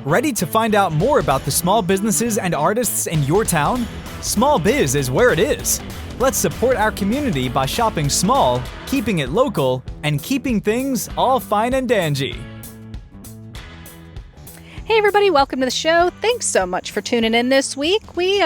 Ready to find out more about the small businesses and artists in your town? Small Biz is where it is. Let's support our community by shopping small, keeping it local, and keeping things all fine and dangy. Hey everybody, welcome to the show. Thanks so much for tuning in this week. We've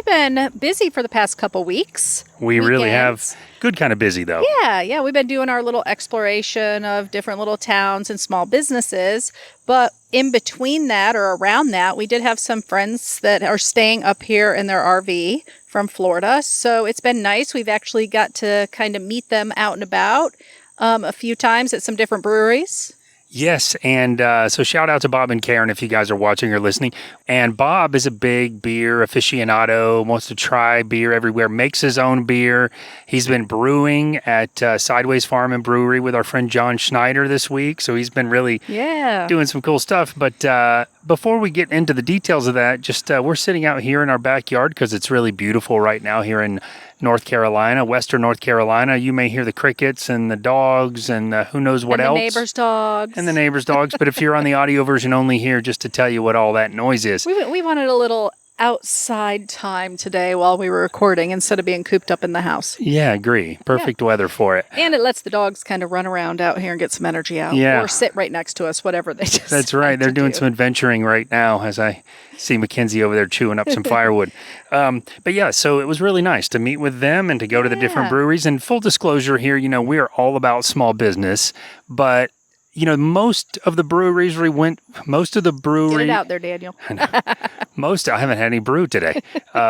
been busy for the past couple weeks. We really have. Good kind of busy though. Yeah, we've been doing our little exploration of different little towns and small businesses. But in between that or around that, we did have some friends that are staying up here in their RV from Florida. So it's been nice. We've actually got to kind of meet them out and about a few times at some different breweries. Yes, and so shout out to Bob and Karen if you guys are watching or listening. And Bob is a big beer aficionado, wants to try beer everywhere, makes his own beer. He's been brewing at Sideways Farm and Brewery with our friend John Schneider this week, so he's been really doing some cool stuff. But before we get into the details of that, just we're sitting out here in our backyard because it's really beautiful right now here in North Carolina, Western North Carolina. You may hear the crickets and the dogs and who knows what else. And the neighbors' dogs. And the neighbors' dogs. But if you're on the audio version only here, just to tell you what all that noise is. We wanted a little outside time today while we were recording instead of being cooped up in the house. Yeah, agree. Perfect weather for it. And it lets the dogs kind of run around out here and get some energy out. Yeah. Or sit right next to us, whatever they just That's right. They're doing some adventuring right now as I see Mackenzie over there chewing up some firewood. But yeah, so it was really nice to meet with them and to go to the different breweries. And full disclosure here, we are all about small business, but most of the breweries we went, Get it out there, Daniel. I haven't had any brew today.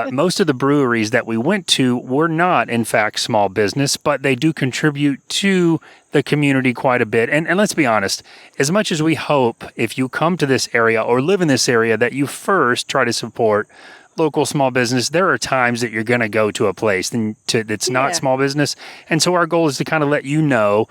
Most of the breweries that we went to were not, in fact, small business, but they do contribute to the community quite a bit. And let's be honest, as much as we hope if you come to this area or live in this area that you first try to support local small business, there are times that you're going to go to a place that's not small business. And so our goal is to kind of let you know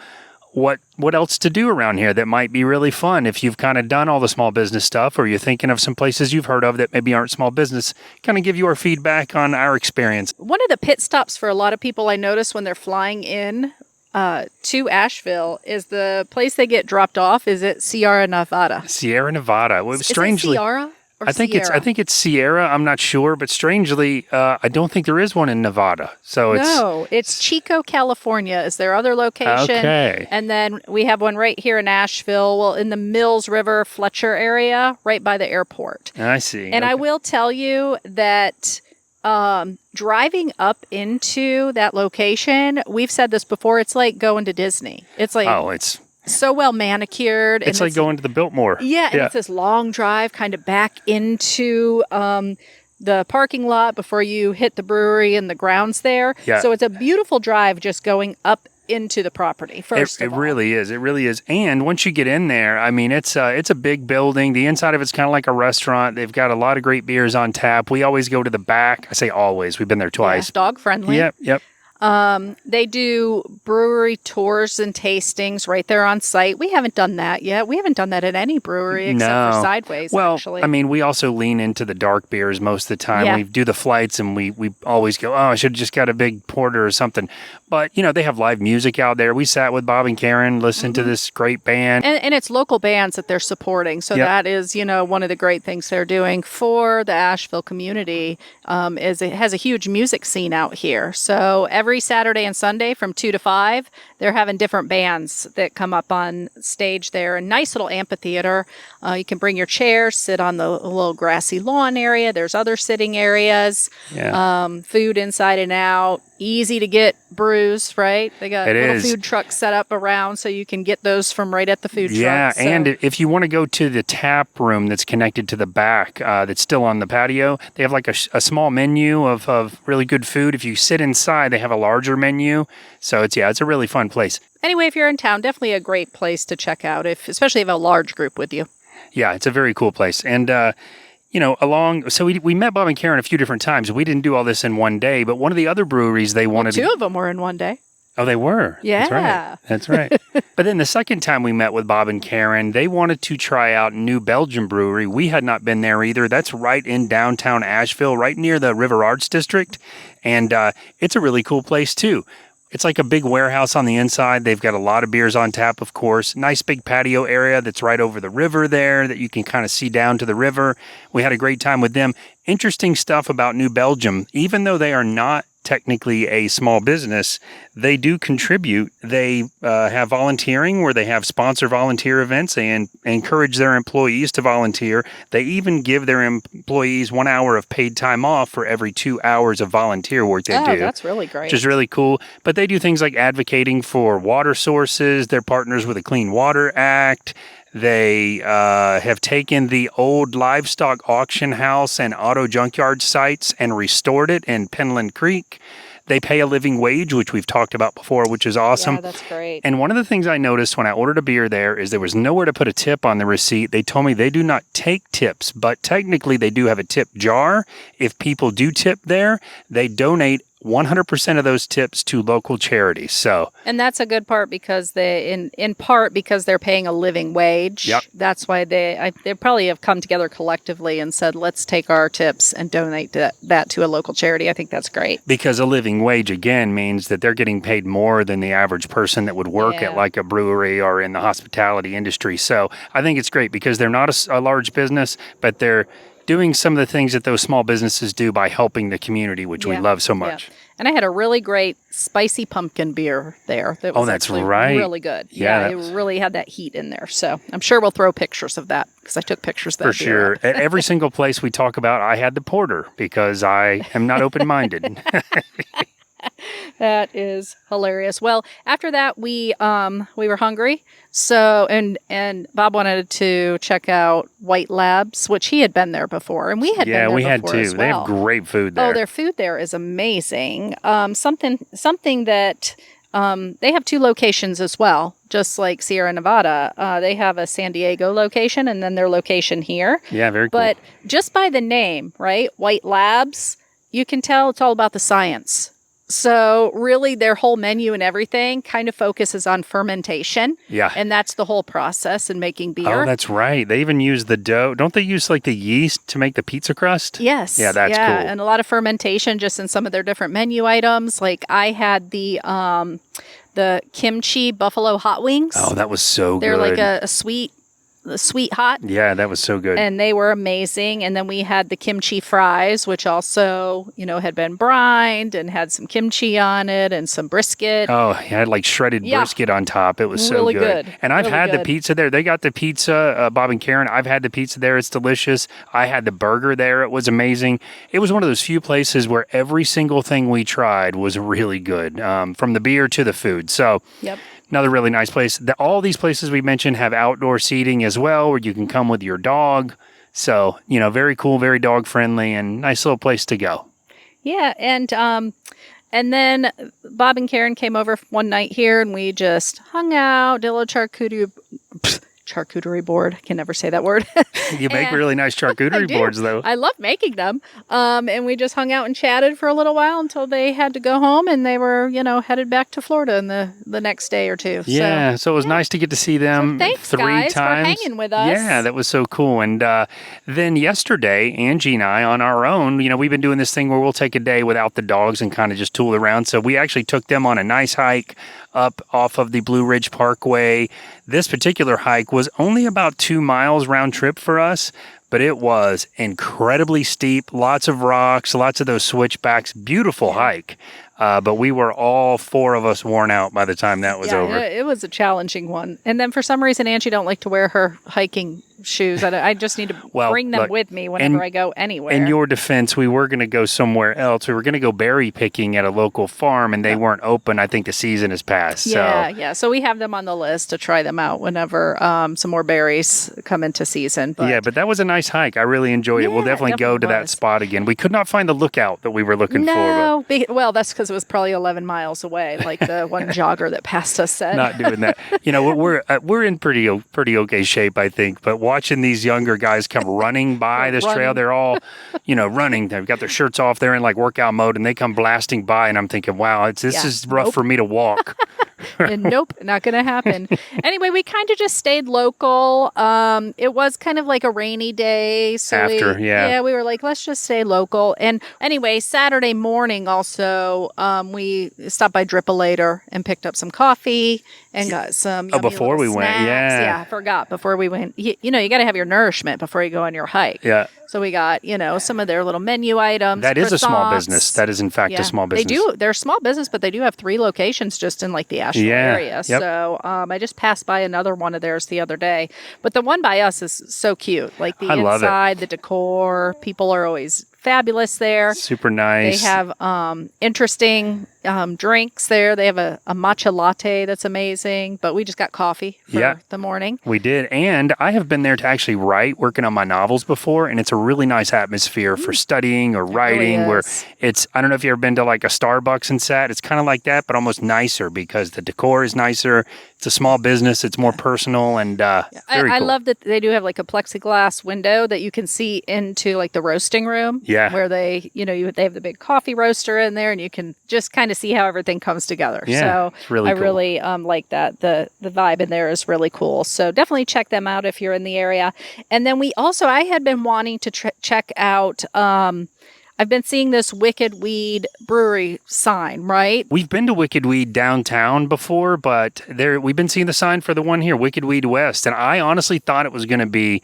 what else to do around here that might be really fun if you've kind of done all the small business stuff or you're thinking of some places you've heard of that maybe aren't small business, kind of give you our feedback on our experience. One of the pit stops for a lot of people I notice when they're flying in to Asheville is the place they get dropped off. Is it Sierra Nevada? Sierra Nevada. Well, strangely, is it Sierra? I think it's Sierra. I'm not sure, but strangely, I don't think there is one in Nevada. So it's Chico, California is their other location. Okay. And then we have one right here in Asheville, well, in the Mills River, Fletcher area, right by the airport. I see. And I will tell you that driving up into that location, we've said this before, it's like going to Disney. It's like it's so well manicured. It's like going to the Biltmore. Yeah, and it's this long drive kind of back into the parking lot before you hit the brewery and the grounds there. Yeah. So it's a beautiful drive just going up into the property first of all. Really is. It really is. And once you get in there, I mean, it's a big building. The inside of it's kind of like a restaurant. They've got a lot of great beers on tap. We always go to the back. I say always. We've been there twice. Dog friendly. Yep. They do brewery tours and tastings right there on site. We haven't done that yet. We haven't done that at any brewery except for Sideways, actually. I mean, we also lean into the dark beers most of the time. Yeah. We do the flights and we always go, I should have just got a big porter or something. But, they have live music out there. We sat with Bob and Karen, listened to this great band. And it's local bands that they're supporting. So that is, one of the great things they're doing for the Asheville community is it has a huge music scene out here. So every Saturday and Sunday from 2 to 5, they're having different bands that come up on stage there. A nice little amphitheater. You can bring your chairs, sit on the little grassy lawn area. There's other sitting areas. Yeah. Food inside and out. Easy to get brews, right? They got little food trucks set up around so you can get those from right at the food truck. Yeah, and if you want to go to the tap room that's connected to the back, that's still on the patio, they have like a small menu of really good food. If you sit inside, they have a larger menu. So it's a really fun place. Anyway, if you're in town, definitely a great place to check out, especially if you have a large group with you. Yeah, it's a very cool place. And so we met Bob and Karen a few different times. We didn't do all this in one day, but one of the other breweries they wanted two of them were in one day. Oh, they were? Yeah. That's right. But then the second time we met with Bob and Karen, they wanted to try out New Belgium Brewery. We had not been there either. That's right in downtown Asheville, right near the River Arts District. And it's a really cool place, too. It's like a big warehouse on the inside. They've got a lot of beers on tap, of course. Nice big patio area that's right over the river there that you can kind of see down to the river. We had a great time with them. Interesting stuff about New Belgium. Even though they are not technically a small business, they do contribute. They have volunteering where they have sponsor volunteer events and encourage their employees to volunteer. They even give their employees 1 hour of paid time off for every 2 hours of volunteer work they do. Oh, that's really great. Which is really cool. But they do things like advocating for water sources. They're partners with the Clean Water Act. They have taken the old livestock auction house and auto junkyard sites and restored it in Penland Creek. They pay a living wage, which we've talked about before, which is awesome. Yeah, that's great. And one of the things I noticed when I ordered a beer there is there was nowhere to put a tip on the receipt. They told me they do not take tips, but technically they do have a tip jar. If people do tip there, they donate 100% of those tips to local charities. So, and that's a good part because they, in part because they're paying a living wage. Yep. That's why they probably have come together collectively and said, let's take our tips and donate that to a local charity. I think that's great. Because a living wage, again, means that they're getting paid more than the average person that would work at like a brewery or in the hospitality industry. So I think it's great because they're not a large business, but they're doing some of the things that those small businesses do by helping the community, which we love so much. Yeah. And I had a really great spicy pumpkin beer there. That was that's actually right. really good. Yeah, it really had that heat in there. So I'm sure we'll throw pictures of that because I took pictures of that For sure. At every single place we talk about, I had the porter because I am not open-minded. That is hilarious. Well, after that, we were hungry. So, and Bob wanted to check out White Labs, which he had been there before, and we had been there before had too. as well. They have great food there. Oh, their food there is amazing. Something that they have 2 locations as well, just like Sierra Nevada. They have a San Diego location and then their location here. Yeah, very cool. But just by the name, right, White Labs, you can tell it's all about the science. So really their whole menu and everything kind of focuses on fermentation. Yeah. And that's the whole process in making beer. Oh, that's right. They even use the dough. Don't they use like the yeast to make the pizza crust? Yes. Yeah, that's cool. And a lot of fermentation just in some of their different menu items. Like I had the kimchi buffalo hot wings. Oh, that was so They're good. like a sweet hot. Yeah, that was so good. And they were amazing. And then we had the kimchi fries, which also, had been brined and had some kimchi on it and some brisket. Oh, it had like shredded brisket on top. It was so really good. And I've really had the good. pizza there. They got the pizza, Bob and Karen. I've had the pizza there. It's delicious. I had the burger there. It was amazing. It was one of those few places where every single thing we tried was really good, from the beer to the food. So, Yep. Another really nice place. All these places we mentioned have outdoor seating as well, where you can come with your dog. So, very cool, very dog friendly, and nice little place to go. Yeah, and then Bob and Karen came over one night here, and we just hung out, did a little charcuterie board. I can never say that word. You make really nice charcuterie boards, though. I love making them. And we just hung out and chatted for a little while until they had to go home, and they were, headed back to Florida in the next day or two. Yeah, so it was nice to get to see them thanks, 3 guys, times. for hanging with us. Yeah, that was so cool. And then yesterday, Angie and I, on our own, we've been doing this thing where we'll take a day without the dogs and kind of just tool around. So we actually took them on a nice hike up off of the Blue Ridge Parkway. This particular hike was only about 2 miles round trip for us, but it was incredibly steep, lots of rocks, lots of those switchbacks, beautiful hike. But we were all 4 of us worn out by the time that was over. It was a challenging one. And then for some reason, Angie don't like to wear her hiking shoes. I just need to bring them with me whenever I go anywhere. In your defense, we were going to go somewhere else. We were going to go berry picking at a local farm, and they weren't open. I think the season has passed. So we have them on the list to try them out whenever some more berries come into season. But that was a nice hike. I really enjoyed it. We'll definitely go to that spot again. We could not find the lookout that we were looking for. Well, that's because it was probably 11 miles away, like the one jogger that passed us said. Not doing that. We're in pretty okay shape, I think. But watching these younger guys come running by this trail, they're all, running. They've got their shirts off. They're in like workout mode, and they come blasting by, and I'm thinking, wow, this is rough for me to walk. And nope, not going to happen. Anyway, we kind of just stayed local. It was kind of like a rainy day. So we were like, let's just stay local. And anyway, Saturday morning also, we stopped by Dripolater and picked up some coffee and got some yummy before we snacks. went, Yeah, I forgot. Before we went, you got to have your nourishment before you go on your hike. Yeah. So we got, some of their little menu items. That is a small croissants. business. That is, in fact, a small business. They're a small business, but they do have 3 locations just in like the Asheville area. Yep. So I just passed by another one of theirs the other day. But the one by us is so cute. Like the inside, the decor, people are always fabulous there. Super nice. They have interesting drinks there. They have a matcha latte that's amazing, but we just got coffee for the morning. We did. And I have been there to actually write, working on my novels before, and it's a really nice atmosphere for studying or writing really where it's, I don't know if you've ever been to like a Starbucks and sat, it's kind of like that, but almost nicer because the decor is nicer. It's a small business. It's more personal and very cool. I love that they do have like a plexiglass window that you can see into like the roasting room. Yeah. Where they, they have the big coffee roaster in there and you can just kind of see how everything comes together. Yeah, so it's really cool. I really like that. The vibe in there is really cool. So definitely check them out if you're in the area. And then I had been wanting to check out, I've been seeing this Wicked Weed brewery sign, right? We've been to Wicked Weed downtown before, but we've been seeing the sign for the one here, Wicked Weed West. And I honestly thought it was going to be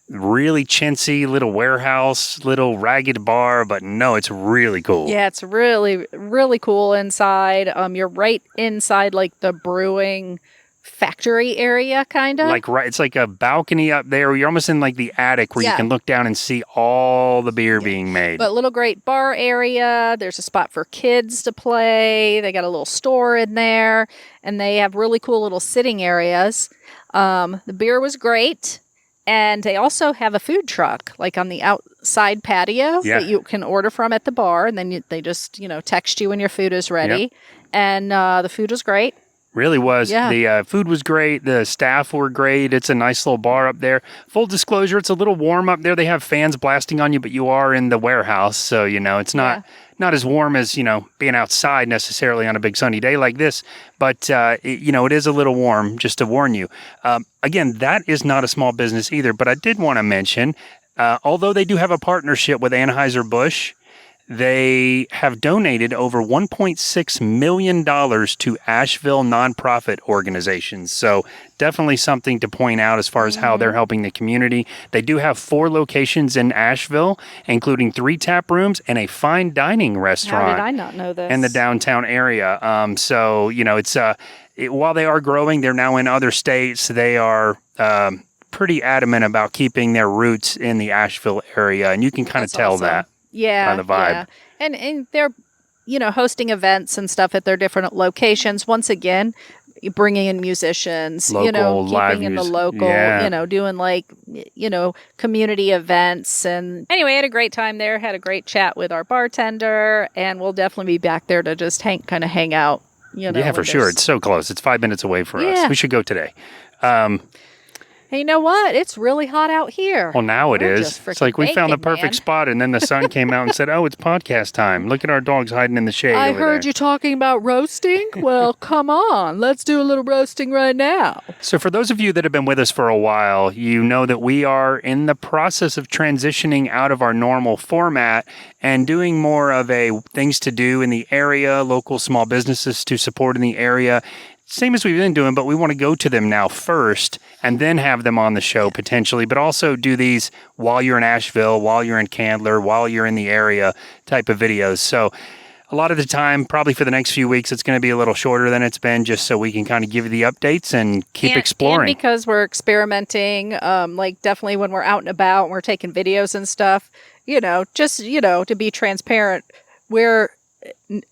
really chintzy, little warehouse, little ragged bar, but no, it's really cool. Yeah, it's really, really cool inside. You're right inside like the brewing factory area, kind of. It's like a balcony up there. You're almost in like the attic where you can look down and see all the beer being made. But little great bar area. There's a spot for kids to play. They got a little store in there, and they have really cool little sitting areas. The beer was great. And they also have a food truck, like on the outside patio that you can order from at the bar. And then they just, text you when your food is ready. Yep. And the food was great. Really was. Yeah. The food was great. The staff were great. It's a nice little bar up there. Full disclosure, it's a little warm up there. They have fans blasting on you, but you are in the warehouse. So, it's not as warm as, being outside necessarily on a big sunny day like this. But, it is a little warm, just to warn you. Again, that is not a small business either. But I did want to mention, although they do have a partnership with Anheuser-Busch, they have donated over $1.6 million to Asheville nonprofit organizations. So definitely something to point out as far as how they're helping the community. They do have 4 locations in Asheville, including 3 tap rooms and a fine dining restaurant. How did I not know this? In the downtown area. So, it's while they are growing, they're now in other states. They are pretty adamant about keeping their roots in the Asheville area. And you can kind of tell awesome. that. Yeah, by the vibe. Yeah. And they're, hosting events and stuff at their different locations. Once again, bringing in musicians, local, keeping in the local, doing like, community events. And anyway, I had a great time there. Had a great chat with our bartender, and we'll definitely be back there to just hang out. Yeah, for sure. It's so close. It's 5 minutes away for us. We should go today. Hey, you know what? It's really hot out here. Well, now it is. It's like we found the perfect spot, and then the sun came out and said, "Oh, it's podcast time. Look at our dogs hiding in the shade." I heard you talking about roasting. Well, come on. Let's do a little roasting right now. So for those of you that have been with us for a while, you know that we are in the process of transitioning out of our normal format and doing more of a things to do in the area, local small businesses to support in the area. Same as we've been doing, but we want to go to them now first and then have them on the show potentially, but also do these while you're in Asheville, while you're in Candler, while you're in the area type of videos. So a lot of the time, probably for the next few weeks, it's going to be a little shorter than it's been just so we can kind of give you the updates and keep exploring. And because we're experimenting, definitely when we're out and about and we're taking videos and stuff, to be transparent, we're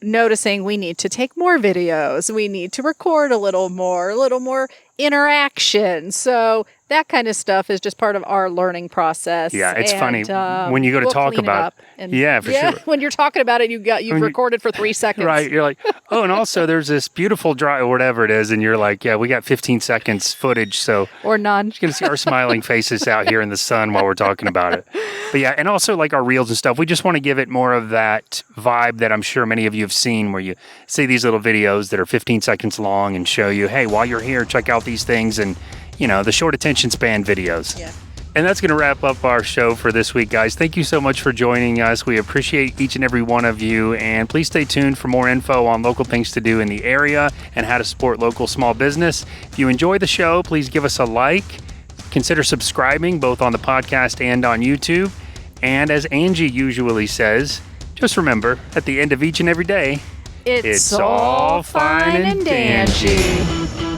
noticing we need to take more videos. We need to record a little more interaction. So that kind of stuff is just part of our learning process. Yeah, it's funny when you go to talk about it. Yeah, for sure. When you're talking about it, you've recorded for 3 seconds. Right. You're like, oh, and also there's this beautiful dry or whatever it is. And you're like, yeah, we got 15 seconds footage. So or none. You're going to see our smiling faces out here in the sun while we're talking about it. But yeah, and also like our reels and stuff, we just want to give it more of that vibe that I'm sure many of you have seen where you see these little videos that are 15 seconds long and show you, hey, while you're here, check out these things and, the short attention span videos. Yeah. And that's going to wrap up our show for this week, guys. Thank you so much for joining us. We appreciate each and every one of you. And please stay tuned for more info on local things to do in the area and how to support local small business. If you enjoy the show, please give us a like. Consider subscribing both on the podcast and on YouTube. And as Angie usually says, just remember, at the end of each and every day, it's all fine and dandy.